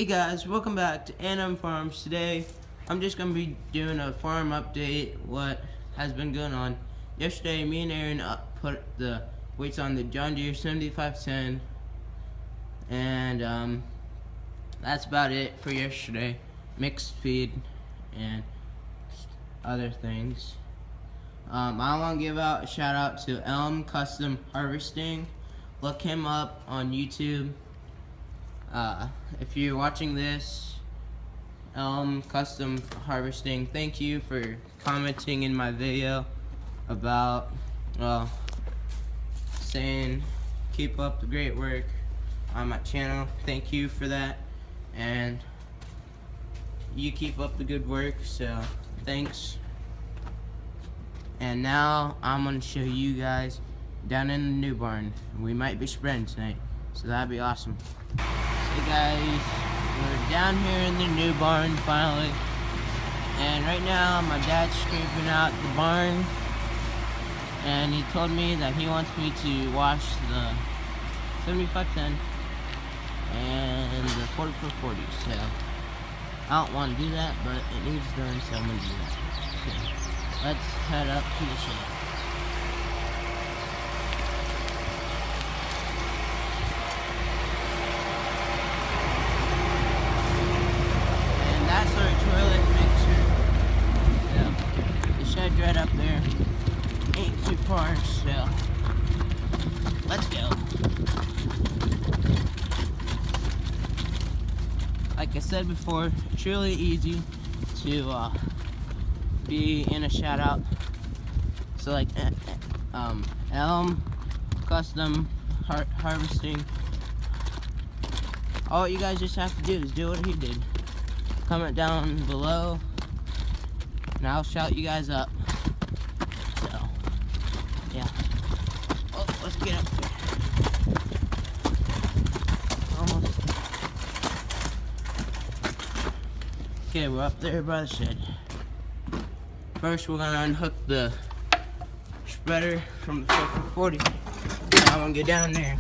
Hey guys, welcome back to A&M Farms. Today, I'm just going to be doing a farm update, what has been going on. Yesterday, me and Aaron put the weights on the John Deere 7510, and that's about it for yesterday. Mixed feed and other things. I want to give out a shout out to Elm Custom Harvesting. Look him up on YouTube. If you're watching this, Elm Custom Harvesting, thank you for commenting in my video about, saying keep up the great work on my channel. Thank you for that, and you keep up the good work, so thanks. And now I'm going to show you guys down in the new barn. We might be spreading tonight, so that'd be awesome. Hey guys, we're down here in the new barn finally, and right now my dad's scraping out the barn, and he told me that he wants me to wash the 7510 and the 4440, so I don't want to do that, but it needs done, so I'm going to do that. So let's head up to the shed. That's our toilet mixer. So, the shed's right up there. Ain't too far, so let's go. Like I said before, it's really easy to be in a shout out. So like Elm Custom Harvesting. All you guys just have to do is do what he did. Comment down below, and I'll shout you guys up. So, yeah. Oh, let's get up here. Almost. Okay, we're up there by the shed. First, we're gonna unhook the spreader from the 4440. I'm gonna get down there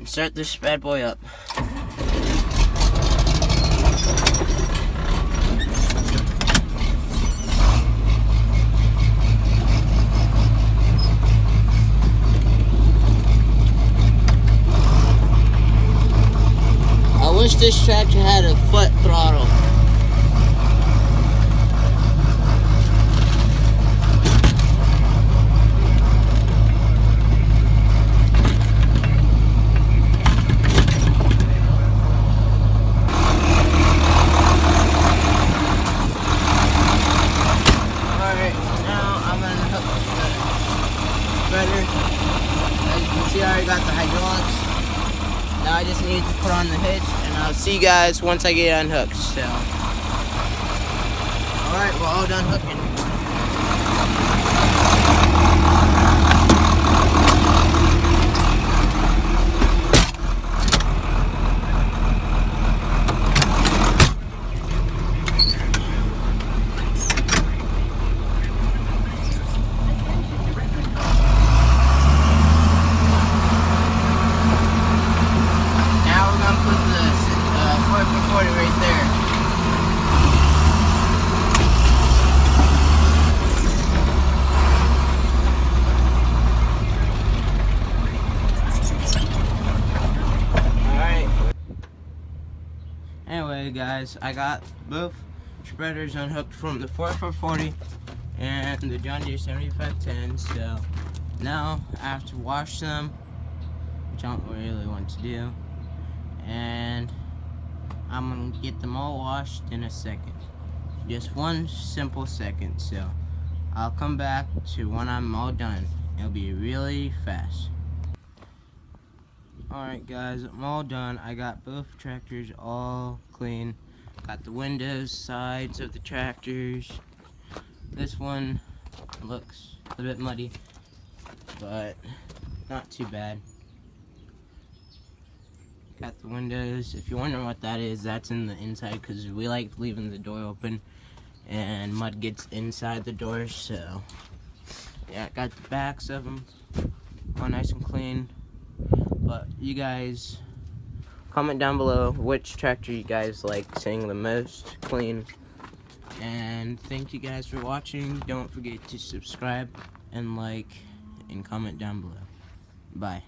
and start this bad boy up. I wish this tractor had a foot throttle. Alright, now I'm going to hook the spreader. As you can see, I already got the hydraulics. Now I just need to put on the hitch, and I'll see you guys once I get it unhooked. So, alright, we're all done hooking. Right there. Alright. Anyway guys, I got both spreaders unhooked from the 4440 and the John Deere 7510, so now I have to wash them, which I don't really want to do, and I'm gonna get them all washed in a second. Just one simple second, so I'll come back to when I'm all done. It'll be really fast. Alright guys, I'm all done. I got both tractors all clean. Got the windows, sides of the tractors. This one looks a bit muddy, but not too bad. Got the windows. If you're wondering what that is, that's in the inside, because we like leaving the door open and mud gets inside the doors. So yeah, got the backs of them all nice and clean. But you guys Comment down below which tractor you guys like seeing the most clean. And thank you guys for watching. Don't forget to subscribe and like and comment down below. Bye.